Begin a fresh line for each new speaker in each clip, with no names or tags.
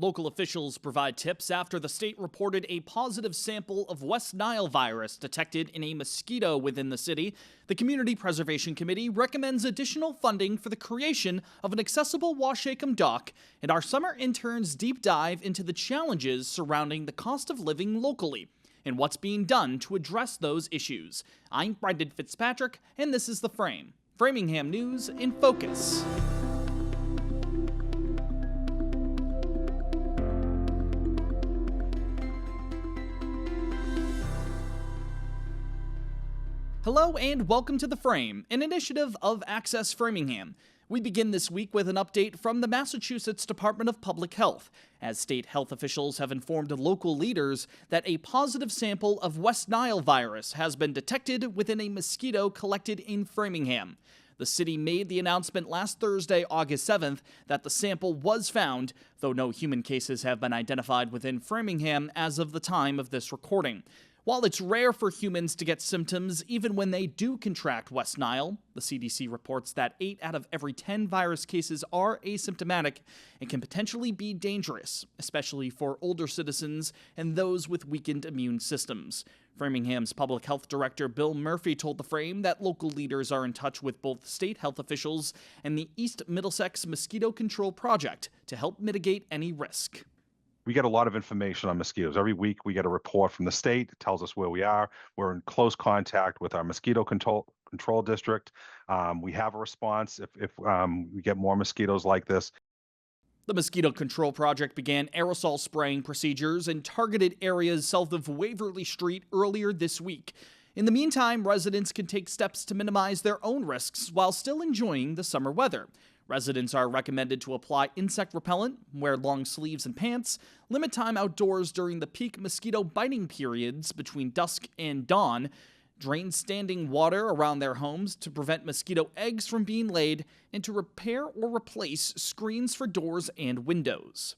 Local officials provide tips after the state reported a positive sample of West Nile virus detected in a mosquito within the city. The Community Preservation Committee recommends additional funding for the creation of an accessible Waushakum dock, and our summer interns deep dive into the challenges surrounding the cost of living locally and what's being done to address those issues. I'm Brendan Fitzpatrick, and this is The Frame, Framingham News in Focus. Hello and welcome to The Frame, an initiative of Access Framingham. We begin this week with an update from the Massachusetts Department of Public Health, as state health officials have informed local leaders that a positive sample of West Nile virus has been detected within a mosquito collected in Framingham. The city made the announcement last Thursday, August 7th, that the sample was found, though no human cases have been identified within Framingham as of the time of this recording. While it's rare for humans to get symptoms even when they do contract West Nile, the CDC reports that 8 out of every 10 virus cases are asymptomatic and can potentially be dangerous, especially for older citizens and those with weakened immune systems. Framingham's public health director Bill Murphy told The Frame that local leaders are in touch with both state health officials and the East Middlesex Mosquito Control Project to help mitigate any risk.
We get a lot of information on mosquitoes. Every week we get a report from the state. It tells us where we are. We're in close contact with our mosquito control district. We have a response if we get more mosquitoes like this.
The Mosquito Control Project began aerosol spraying procedures in targeted areas south of Waverly Street earlier this week. In the meantime, residents can take steps to minimize their own risks while still enjoying the summer weather. Residents are recommended to apply insect repellent, wear long sleeves and pants, limit time outdoors during the peak mosquito biting periods between dusk and dawn, drain standing water around their homes to prevent mosquito eggs from being laid, and to repair or replace screens for doors and windows.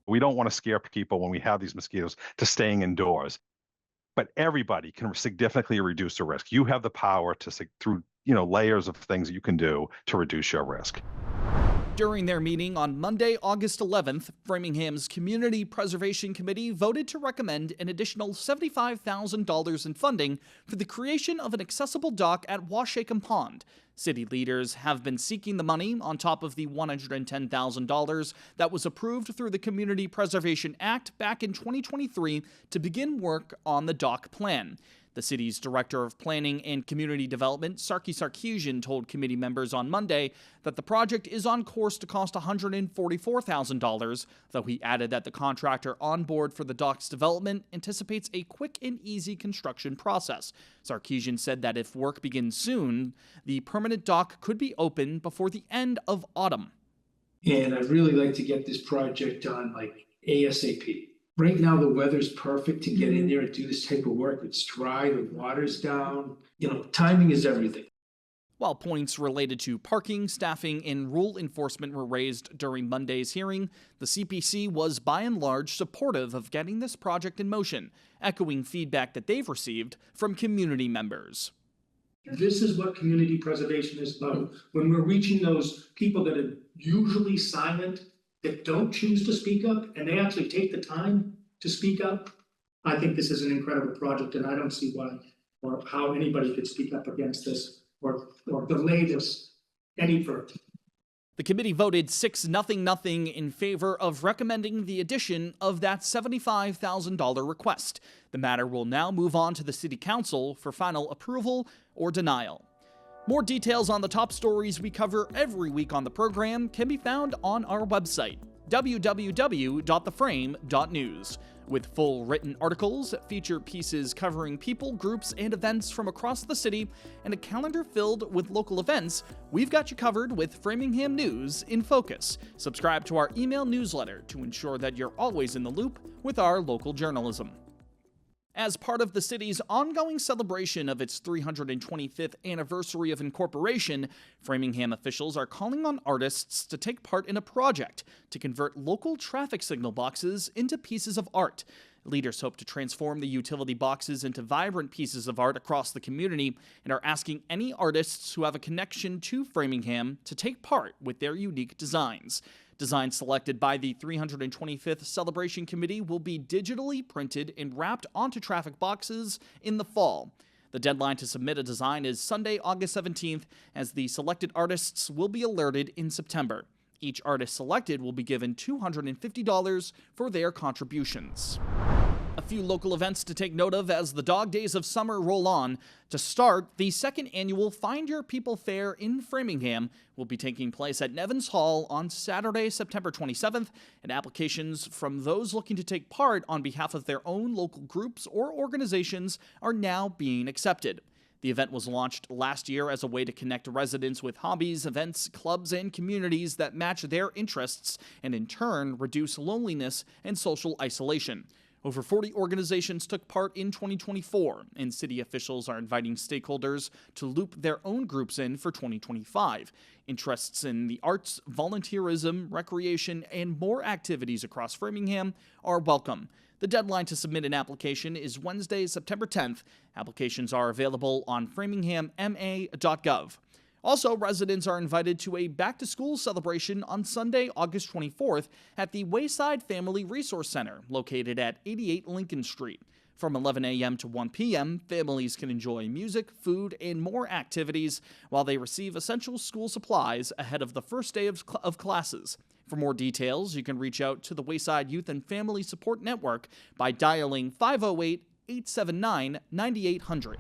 We don't want to scare people when we have these mosquitoes to staying indoors, but everybody can significantly reduce the risk. You have the power to, through layers of things that you can do to reduce your risk.
During their meeting on Monday, August 11th, Framingham's Community Preservation Committee voted to recommend an additional $75,000 in funding for the creation of an accessible dock at Waushakum Pond. City leaders have been seeking the money on top of the $110,000 that was approved through the Community Preservation Act back in 2023 to begin work on the dock plan. The city's Director of Planning and Community Development, Sarkis Sarkisian, told committee members on Monday that the project is on course to cost $144,000, though he added that the contractor on board for the dock's development anticipates a quick and easy construction process. Sarkisian said that if work begins soon, the permanent dock could be open before the end of autumn.
And I'd really like to get this project done ASAP. Right now, the weather's perfect to get in there and do this type of work. It's dry, the water's down. Timing is everything.
While points related to parking, staffing, and rule enforcement were raised during Monday's hearing, the CPC was by and large supportive of getting this project in motion, echoing feedback that they've received from community members.
This is what community preservation is about. When we're reaching those people that are usually silent, that don't choose to speak up, and they actually take the time to speak up, I think this is an incredible project, and I don't see why or how anybody could speak up against this or delay this any further.
The committee voted 6-0 in favor of recommending the addition of that $75,000 request. The matter will now move on to the City Council for final approval or denial. More details on the top stories we cover every week on the program can be found on our website, www.theframe.news. With full written articles, feature pieces covering people, groups, and events from across the city, and a calendar filled with local events, we've got you covered with Framingham News in Focus. Subscribe to our email newsletter to ensure that you're always in the loop with our local journalism. As part of the city's ongoing celebration of its 325th anniversary of incorporation, Framingham officials are calling on artists to take part in a project to convert local traffic signal boxes into pieces of art. Leaders hope to transform the utility boxes into vibrant pieces of art across the community and are asking any artists who have a connection to Framingham to take part with their unique designs. Designs selected by the 325th Celebration Committee will be digitally printed and wrapped onto traffic boxes in the fall. The deadline to submit a design is Sunday, August 17th, as the selected artists will be alerted in September. Each artist selected will be given $250 for their contributions. A few local events to take note of as the dog days of summer roll on. To start, the second annual Find Your People Fair in Framingham will be taking place at Nevins Hall on Saturday, September 27th, and applications from those looking to take part on behalf of their own local groups or organizations are now being accepted. The event was launched last year as a way to connect residents with hobbies, events, clubs, and communities that match their interests and in turn reduce loneliness and social isolation. Over 40 organizations took part in 2024, and city officials are inviting stakeholders to loop their own groups in for 2025. Interests in the arts, volunteerism, recreation, and more activities across Framingham are welcome. The deadline to submit an application is Wednesday, September 10th. Applications are available on framingham.ma.gov. Also, residents are invited to a back-to-school celebration on Sunday, August 24th at the Wayside Family Resource Center, located at 88 Lincoln Street. From 11 a.m. to 1 p.m., families can enjoy music, food, and more activities while they receive essential school supplies ahead of the first day of classes. For more details, you can reach out to the Wayside Youth and Family Support Network by dialing 508-879-9800.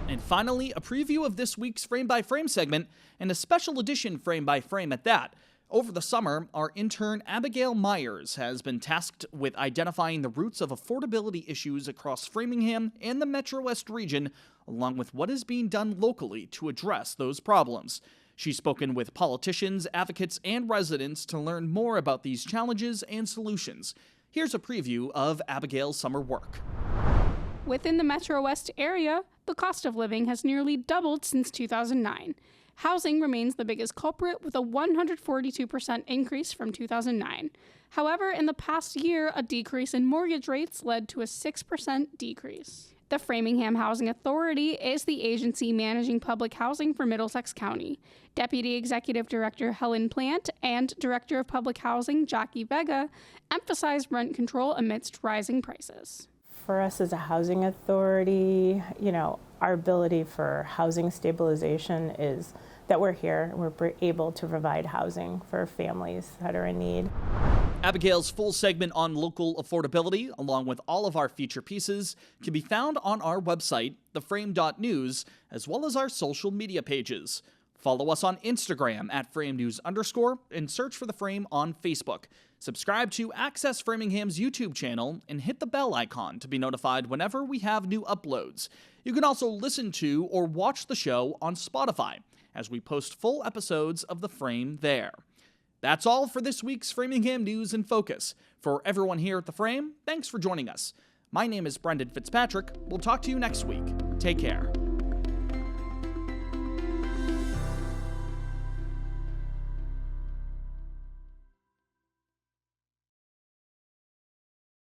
And finally, a preview of this week's Frame by Frame segment, and a special edition Frame by Frame at that. Over the summer, our intern Abigail Myers has been tasked with identifying the roots of affordability issues across Framingham and the MetroWest region, along with what is being done locally to address those problems. She's spoken with politicians, advocates, and residents to learn more about these challenges and solutions. Here's a preview of Abigail's summer work.
Within the MetroWest area, the cost of living has nearly doubled since 2009. Housing remains the biggest culprit, with a 142% increase from 2009. However, in the past year, a decrease in mortgage rates led to a 6% decrease. The Framingham Housing Authority is the agency managing public housing for Middlesex County. Deputy Executive Director Helen Plant and Director of Public Housing Jackie Vega emphasized rent control amidst rising prices.
For us as a housing authority, our ability for housing stabilization is that we're here and we're able to provide housing for families that are in need.
Abigail's full segment on local affordability, along with all of our feature pieces, can be found on our website, theframe.news, as well as our social media pages. Follow us on Instagram at @FrameNews_ and search for The Frame on Facebook. Subscribe to Access Framingham's YouTube channel and hit the bell icon to be notified whenever we have new uploads. You can also listen to or watch the show on Spotify, as we post full episodes of The Frame there. That's all for this week's Framingham News in Focus. For everyone here at The Frame, thanks for joining us. My name is Brendan Fitzpatrick. We'll talk to you next week. Take care.